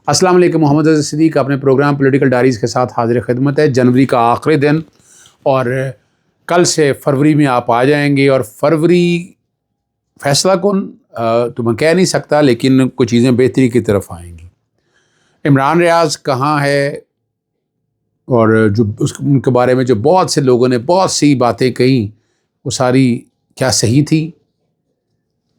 السلام علیکم، محمد عزیز صدیق اپنے پروگرام پولیٹیکل ڈائریز کے ساتھ حاضر خدمت ہے۔ جنوری کا آخری دن اور کل سے فروری میں آپ آ جائیں گے، اور فروری فیصلہ کن تو میں کہہ نہیں سکتا، لیکن کچھ چیزیں بہتری کی طرف آئیں گی۔ عمران ریاض کہاں ہے، اور جو ان کے بارے میں جو بہت سے لوگوں نے بہت سی باتیں کہیں، وہ ساری کیا صحیح تھی؟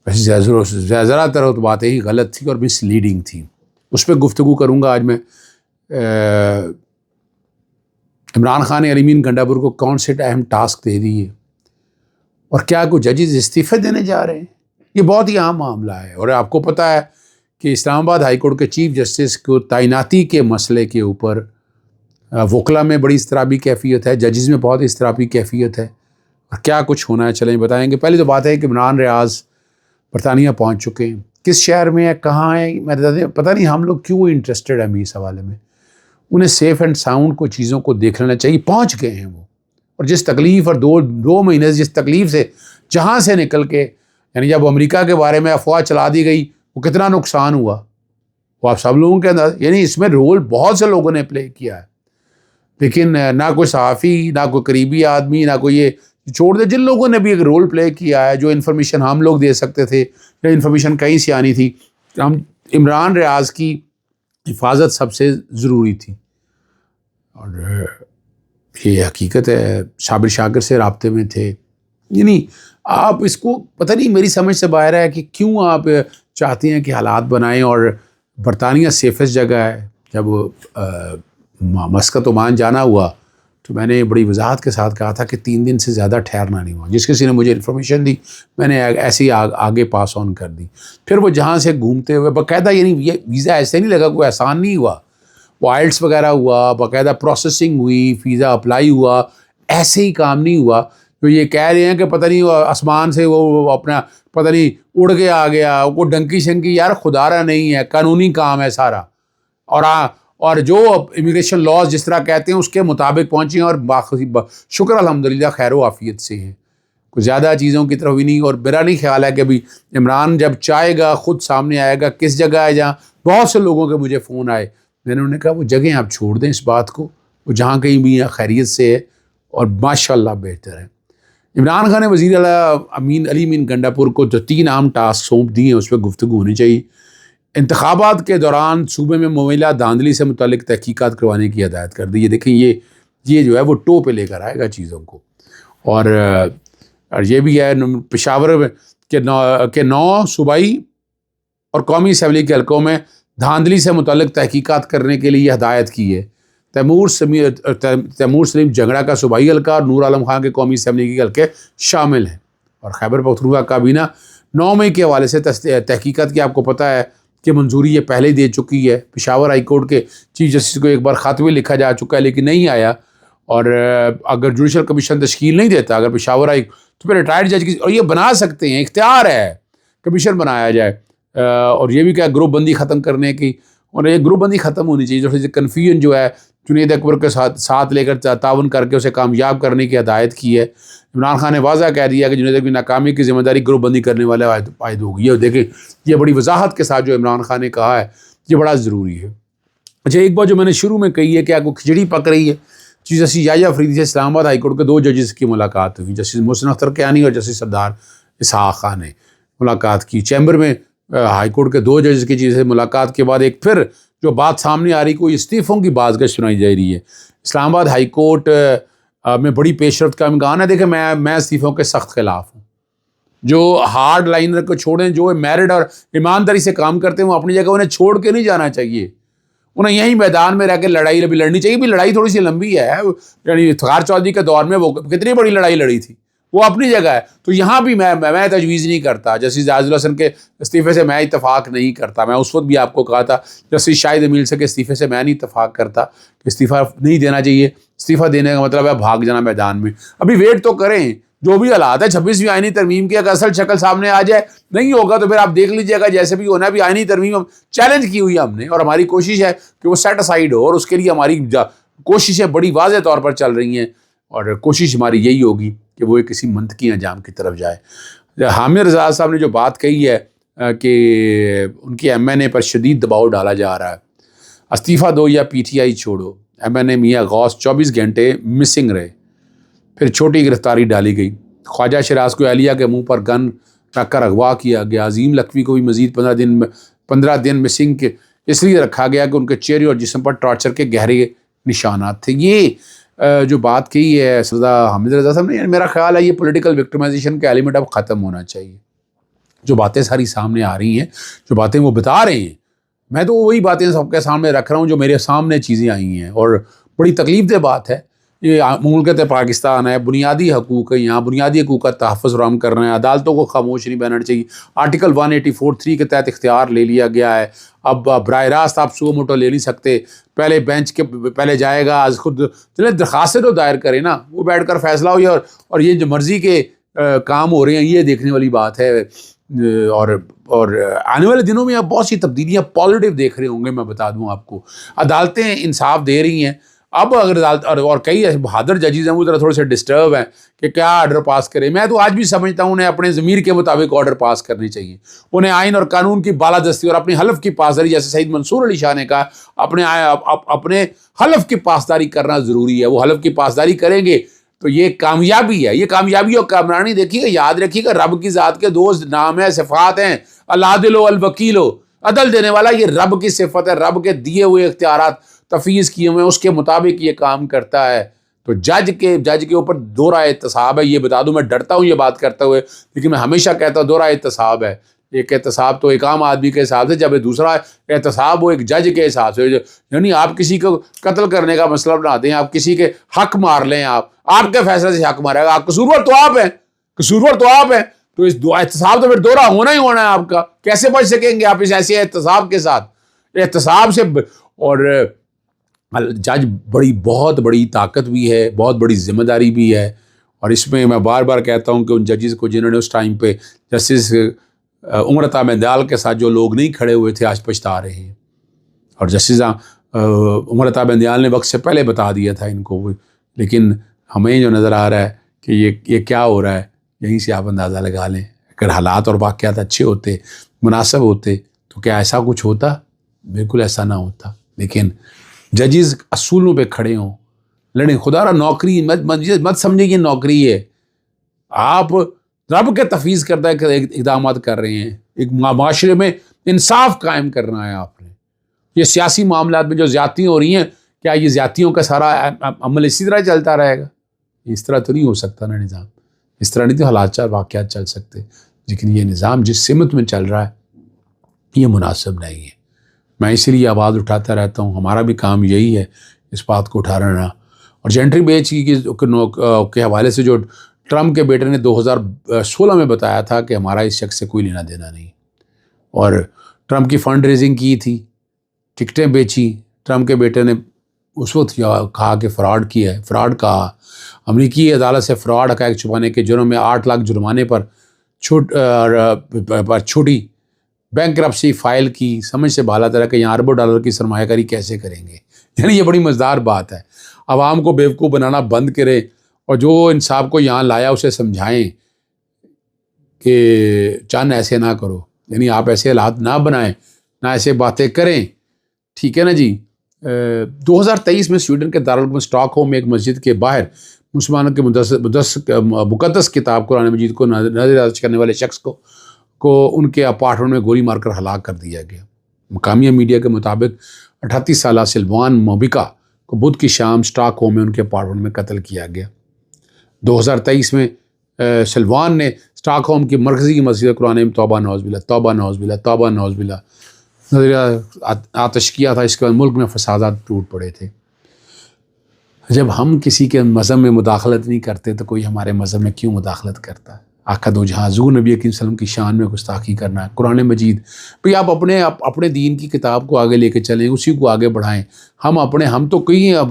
ذرا تر باتیں ہی غلط تھی اور مس لیڈنگ تھی۔ اس پہ گفتگو کروں گا آج میں۔ عمران خان نے علی امین گنڈا پور کو کون سے اہم ٹاسک دے دیے، اور کیا کوئی ججز استعفے دینے جا رہے ہیں؟ یہ بہت ہی عام معاملہ ہے، اور آپ کو پتہ ہے کہ اسلام آباد ہائی کورٹ کے چیف جسٹس کو تعیناتی کے مسئلے کے اوپر وکلا میں بڑی اضطرابی کیفیت ہے، ججز میں بہت اضطرابی کیفیت ہے، اور کیا کچھ ہونا ہے چلیں بتائیں گے۔ پہلی تو بات ہے کہ عمران ریاض برطانیہ پہنچ چکے ہیں۔ کس شہر میں ہے، کہاں ہے، میں پتہ نہیں ہم لوگ کیوں انٹرسٹڈ ہیں اس حوالے میں۔ انہیں سیف اینڈ ساؤنڈ کو چیزوں کو دیکھ لینا چاہیے۔ پہنچ گئے ہیں وہ، اور جس تکلیف اور دو مہینے جس تکلیف سے جہاں سے نکل کے، یعنی جب امریکہ کے بارے میں افواہ چلا دی گئی، وہ کتنا نقصان ہوا وہ آپ سب لوگوں کے اندر، یعنی اس میں رول بہت سے لوگوں نے پلے کیا ہے، لیکن نہ کوئی صحافی، نہ کوئی قریبی آدمی، نہ کوئی یہ چھوڑ دے جن لوگوں نے بھی ایک رول پلے کیا ہے، جو انفارمیشن ہم لوگ دے سکتے تھے یا انفارمیشن کہیں سے آنی تھی۔ ہم عمران ریاض کی حفاظت سب سے ضروری تھی، اور یہ حقیقت ہے۔ صابر شاکر سے رابطے میں تھے، یعنی آپ اس کو پتہ نہیں، میری سمجھ سے باہر ہے کہ کیوں آپ چاہتے ہیں کہ حالات بنائیں، اور برطانیہ سیفسٹ جگہ ہے۔ جب مسقط عمان جانا ہوا تو میں نے بڑی وضاحت کے ساتھ کہا تھا کہ 3 دن سے زیادہ ٹھہرنا نہیں ہوا۔ جس کسی نے مجھے انفارمیشن دی میں نے ایسے ہی آگے پاس آن کر دی۔ پھر وہ جہاں سے گھومتے ہوئے باقاعدہ، یعنی یہ ویزا ایسے نہیں لگا، کوئی آسان نہیں ہوا، وہ آئلٹس وغیرہ ہوا، باقاعدہ پروسیسنگ ہوئی، ویزا اپلائی ہوا، ایسے ہی کام نہیں ہوا۔ جو یہ کہہ رہے ہیں کہ پتہ نہیں وہ آسمان سے وہ اپنا پتہ نہیں اڑ کے آ گیا، وہ ڈنکی شنکی، یار خدا را نہیں ہے، قانونی کام ہے سارا، اور جو امیگریشن لاز جس طرح کہتے ہیں اس کے مطابق پہنچے ہیں، اور شکر الحمدللہ خیر و عافیت سے ہیں، کچھ زیادہ چیزوں کی طرف بھی نہیں۔ اور میرا نہیں خیال ہے کہ ابھی عمران جب چاہے گا خود سامنے آئے گا کس جگہ ہے جہاں بہت سے لوگوں کے مجھے فون آئے، میں نے انہیں کہا وہ جگہیں آپ چھوڑ دیں اس بات کو، وہ جہاں کہیں بھی خیریت سے ہے اور ماشاءاللہ بہتر ہے۔ عمران خان نے وزیر اعلیٰ علی امین گنڈا پور کو جو 3 عام ٹاسک سونپ دیے ہیں اس پہ گفتگو ہونی چاہیے۔ انتخابات کے دوران صوبے میں مملہ دھاندلی سے متعلق تحقیقات کروانے کی ہدایت کر دی ہے۔ دیکھیں یہ جو ہے وہ ٹو پہ لے کر آئے گا چیزوں کو، اور یہ بھی ہے پشاور کے 9 صوبائی اور قومی اسمبلی کے حلقوں میں دھاندلی سے متعلق تحقیقات کرنے کے لیے یہ ہدایت کی ہے۔ تیمور سلیم جھگڑا کا صوبائی حلقہ اور نور عالم خان کے قومی اسمبلی کے حلقے شامل ہیں، اور خیبر پختونخوا کابینہ 9 مئی کے حوالے سے تحقیقات کی آپ کو پتہ ہے کہ منظوری یہ پہلے دے چکی ہے۔ پشاور ہائی کورٹ کے چیف جسٹس کو ایک بار خط بھی لکھا جا چکا ہے لیکن نہیں آیا، اور اگر جوڈیشل کمیشن تشکیل نہیں دیتا، اگر پشاور ہائی تو پھر ریٹائرڈ جج کی، اور یہ بنا سکتے ہیں، اختیار ہے کمیشن بنایا جائے، اور یہ بھی کیا گروپ بندی ختم کرنے کی، اور یہ گروپ بندی ختم ہونی چاہیے۔ جو کنفیوژن جو ہے جنید اکبر کے ساتھ لے کر تعاون کر کے اسے کامیاب کرنے کی ہدایت کی ہے۔ عمران خان نے واضح کہہ دیا کہ جنید اکبر کی ناکامی کی ذمہ داری گروپ بندی کرنے والے عائد ہوگی۔ اور دیکھیں یہ بڑی وضاحت کے ساتھ جو عمران خان نے کہا ہے یہ بڑا ضروری ہے۔ اچھا، ایک بات جو میں نے شروع میں کہی ہے کہ آپ کو کھچڑی پک رہی ہے، چیف جسٹس یحییٰ فریدی سے اسلام آباد ہائی کورٹ کے 2 ججز کی ملاقات ہوئی، جسٹس محسن اختر کیانی اور جسٹس سردار اسحاق خان نے ملاقات کی چیمبر میں۔ ہائی کورٹ کے 2 ججز کی چیز سے ملاقات کے بعد ایک پھر جو بات سامنے آ رہی، کوئی استعفوں کی بازگشت سنائی جا رہی ہے۔ اسلام آباد ہائی کورٹ میں بڑی پیش رفت کا امکان ہے۔ دیکھیں میں استعفوں کے سخت خلاف ہوں۔ جو ہارڈ لائنر کو چھوڑیں، جو میرٹ اور ایمانداری سے کام کرتے ہیں وہ اپنی جگہ، انہیں چھوڑ کے نہیں جانا چاہیے، انہیں یہیں میدان میں رہ کے لڑائی لڑنی چاہیے۔ بھی لڑائی تھوڑی سی لمبی ہے، یعنی افتخار چودھری کے دور میں وہ کتنی بڑی لڑائی لڑی تھی، وہ اپنی جگہ ہے۔ تو یہاں بھی میں تجویز نہیں کرتا، جسٹس عادل حسن کے استعفے سے میں اتفاق نہیں کرتا۔ میں اس وقت بھی آپ کو کہا تھا جسٹس شاہد امیل سے کے استعفے سے میں نہیں اتفاق کرتا کہ استعفیٰ نہیں دینا چاہیے۔ استعفیٰ دینے کا مطلب ہے بھاگ جانا میدان میں۔ ابھی ویٹ تو کریں، جو بھی حالات ہے 26ویں آئینی ترمیم کی اگر اصل شکل سامنے آ جائے، نہیں ہوگا تو پھر آپ دیکھ لیجیے گا، جیسے بھی ہونا ہے۔ بھی آئینی ترمیم ہم چیلنج کی ہوئی ہے ہم نے، اور ہماری کوشش ہے کہ وہ سیٹ اسائیڈ ہو، اور اس کے لیے ہماری کوششیں بڑی واضح طور پر چل رہی ہیں، اور کوشش ہماری یہی ہوگی کہ وہ کسی منطقی انجام کی طرف جائے۔ حامد رضا صاحب نے جو بات کہی ہے کہ ان کی ایم این اے پر شدید دباؤ ڈالا جا رہا ہے، استعفیٰ دو یا پی ٹی آئی چھوڑو. MNA میاں غوث 24 گھنٹے مسنگ رہے. پھر چھوٹی گرفتاری ڈالی گئی. خواجہ شیراز کو اہلیہ کے منہ پر گن رکھ کر اغوا کیا گیا. عظیم لکھوی کو بھی مزید 15 دن مسنگ کے اس لیے رکھا گیا کہ ان کے چہرے اور جسم پر ٹارچر کے گہرے نشانات تھے. یہ جو بات کہی ہے سردار حامد رضا صاحب نے، میرا خیال ہے یہ پولیٹیکل وکٹمائزیشن کا ایلیمنٹ اب ختم ہونا چاہیے. جو باتیں ساری سامنے آ رہی ہیں، جو باتیں وہ بتا رہے ہیں، میں تو وہی باتیں سب کے سامنے رکھ رہا ہوں جو میرے سامنے چیزیں آئی ہیں. اور بڑی تکلیف دہ بات ہے. یہ مملکت پاکستان ہے، بنیادی حقوق ہے، یہاں بنیادی حقوق کا تحفظ فراہم کر رہے ہیں. عدالتوں کو خاموش نہیں بہنا چاہیے. آرٹیکل 184(3) کے تحت اختیار لے لیا گیا ہے. اب براہ راست آپ سو موٹو لے نہیں سکتے. پہلے بینچ کے پہلے جائے گا، آج خود چلے درخواستیں تو دائر کرے نا، وہ بیٹھ کر فیصلہ ہو. اور یہ جو مرضی کے کام ہو رہے ہیں، یہ دیکھنے والی بات ہے. اور آنے والے دنوں میں آپ بہت سی تبدیلیاں پازیٹیو دیکھ رہے ہوں گے. میں بتا دوں آپ کو، عدالتیں انصاف دے رہی ہیں. اب اگر عدالت اور کئی بہادر ججز ہیں وہ ذرا تھوڑے سے ڈسٹرب ہیں کہ کیا آرڈر پاس کرے. میں تو آج بھی سمجھتا ہوں انہیں اپنے ضمیر کے مطابق آرڈر پاس کرنے چاہیے. انہیں آئین اور قانون کی بالادستی اور اپنی حلف کی پاسداری، جیسے سعید منصور علی شاہ نے کہا، اپنے حلف کی پاسداری کرنا ضروری ہے. وہ حلف کی پاسداری کریں گے تو یہ کامیابی ہے. یہ کامیابی اور کامرانی دیکھیے گا، یاد رکھیے گا، رب کی ذات کے دو نام ہیں، صفات ہیں، العادل و الوکیل. عدل دینے والا یہ رب کی صفت ہے. رب کے دیے ہوئے اختیارات تفویض کیے ہوئے اس کے مطابق یہ کام کرتا ہے. تو جج کے اوپر دو رائے احتساب ہے. یہ بتا دوں، میں ڈرتا ہوں یہ بات کرتے ہوئے، لیکن میں ہمیشہ کہتا ہوں دو رائے احتساب ہے. ایک احتساب تو ایک عام آدمی کے حساب سے، جب دوسرا احتساب وہ ایک جج کے حساب سے. یعنی آپ کسی کو قتل کرنے کا مسئلہ بنا دیں، آپ کسی کے حق مار لیں، آپ کے فیصلے سے حق مارے گا. آپ قصورور تو آپ ہیں. تو اس احتساب تو پھر دوہرا ہونا ہی ہونا ہے آپ کا. کیسے بچ سکیں گے آپ اس ایسے احتساب کے ساتھ؟ احتساب سے. اور جج بہت بڑی طاقت بھی ہے، بہت بڑی ذمہ داری بھی ہے. اور اس میں بار بار کہتا ہوں کہ ان ججز کو جنہوں نے اس ٹائم پہ جسٹس عمر عطا بندیال کے ساتھ جو لوگ نہیں کھڑے ہوئے تھے، آج پچھتا رہے ہیں. اور جسٹس عمر عطا بندیال نے وقت سے پہلے بتا دیا تھا ان کو. لیکن ہمیں جو نظر آ رہا ہے کہ یہ کیا ہو رہا ہے، یہیں سے آپ اندازہ لگا لیں. اگر حالات اور واقعات اچھے ہوتے، مناسب ہوتے، تو کیا ایسا کچھ ہوتا؟ بالکل ایسا نہ ہوتا. لیکن ججز اصولوں پہ کھڑے ہوں، لڑیں. خدا را نوکری مت سمجھیں یہ نوکری ہے. آپ رب کے تفویض کردہ اقدامات کر رہے ہیں. ایک معاشرے میں انصاف قائم کرنا ہے آپ نے. یہ سیاسی معاملات میں جو زیادتیاں ہو رہی ہیں، کیا یہ زیادتیوں کا سارا عمل اسی طرح چلتا رہے گا؟ اس طرح تو نہیں ہو سکتا نا نظام. اس طرح نہیں تو حالات واقعات چل سکتے. لیکن یہ نظام جس سمت میں چل رہا ہے، یہ مناسب نہیں ہے. میں اسی لیے آواز اٹھاتا رہتا ہوں. ہمارا بھی کام یہی ہے، اس بات کو اٹھا رہنا. اور جنٹری بیچ کے حوالے سے جو ٹرمپ کے بیٹے نے 2016 میں بتایا تھا کہ ہمارا اس شخص سے کوئی لینا دینا نہیں، اور ٹرمپ کی فنڈ ریزنگ کی تھی، ٹکٹیں بیچی. ٹرمپ کے بیٹے نے اس وقت کہا کہ فراڈ کیا ہے. فراڈ کہا. امریکی عدالت سے فراڈ حقائق چھپانے کے جرم میں 8 لاکھ جرمانے پر چھوٹی بینکرپسی فائل کی. سمجھ سے بالا تر ہے کہ یہاں اربوں ڈالر کی سرمایہ کاری کیسے کریں گے. یعنی یہ بڑی مزدار بات ہے. عوام کو بیوقوف بنانا بند کرے، اور جو انصاف کو یہاں لایا اسے سمجھائیں کہ چند ایسے نہ کرو. یعنی آپ ایسے حالات نہ بنائیں، نہ ایسے باتیں کریں. ٹھیک ہے نا جی. 2023 میں سویڈن کے دارالحکومت اسٹاک ہوم میں ایک مسجد کے باہر مسلمانوں کے مقدس کتاب قرآن مجید کو نظر انداز کرنے والے شخص کو ان کے اپارٹمنٹ میں گولی مار کر ہلاک کر دیا گیا. مقامی میڈیا کے مطابق 38 سالہ سلوان موبیکا کو بدھ کی شام اسٹاک ہوم میں ان کے اپارٹمنٹ میں قتل کیا گیا. 2023 میں سلوان نے اسٹاک ہوم کی مرکزی مسجد قرآن میں توبہ نعوذ باللہ نظریہ آتش کیا تھا. اس کے بعد ملک میں فسادات ٹوٹ پڑے تھے. جب ہم کسی کے مذہب میں مداخلت نہیں کرتے تو کوئی ہمارے مذہب میں کیوں مداخلت کرتا ہے؟ آقا دو جہاں حضور نبی کریم صلی اللہ علیہ وسلم کی شان میں گستاخی کرنا ہے. قرآن مجید بھئی آپ اپنے دین کی کتاب کو آگے لے کے چلیں، اسی کو آگے بڑھائیں. ہم تو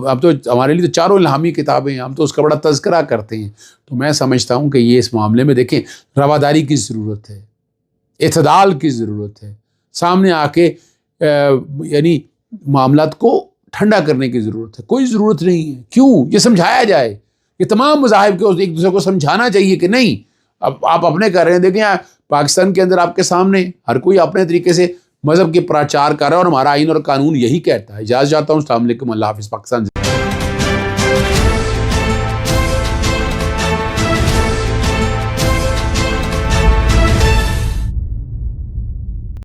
اب تو ہمارے لیے تو چاروں الہامی کتابیں ہیں، ہم تو اس کا بڑا تذکرہ کرتے ہیں. تو میں سمجھتا ہوں کہ یہ اس معاملے میں دیکھیں رواداری کی ضرورت ہے، اعتدال کی ضرورت ہے. سامنے آ کے یعنی معاملات کو ٹھنڈا کرنے کی ضرورت ہے. کوئی ضرورت نہیں ہے. کیوں؟ یہ سمجھایا جائے. یہ تمام مذاہب کو ایک دوسرے کو سمجھانا چاہیے کہ نہیں، اب آپ اپنے کر رہے ہیں. دیکھیں پاکستان کے اندر آپ کے سامنے ہر کوئی اپنے طریقے سے مذہب کے پراچار کر رہا ہے، اور ہمارا آئین اور قانون یہی کہتا ہے۔ اجازت چاہتا ہوں، السلام علیکم، اللہ حافظ، پاکستان۔